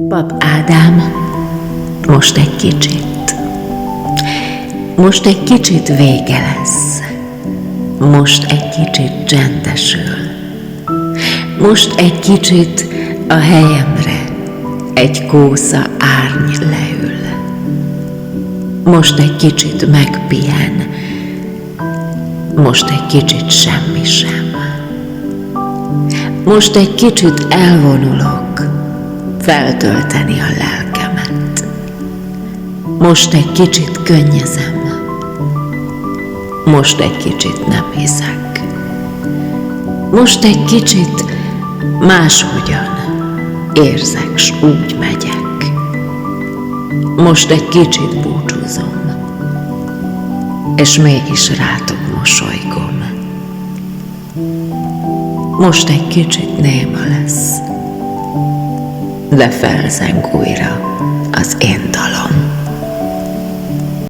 Pap Ádám, most egy kicsit vége lesz. Most egy kicsit csendesül. Most egy kicsit a helyemre egy kósza árny leül. Most egy kicsit megpihen, most egy kicsit semmi sem. Most egy kicsit elvonulok, feltölteni a lelkemet. Most egy kicsit könnyezem, most egy kicsit nem hiszek. Most egy kicsit máshogyan érzek, s úgy megyek. Most egy kicsit búcsúzom, és mégis rátok mosolygom. Most egy kicsit néma lesz, de felzeng újra.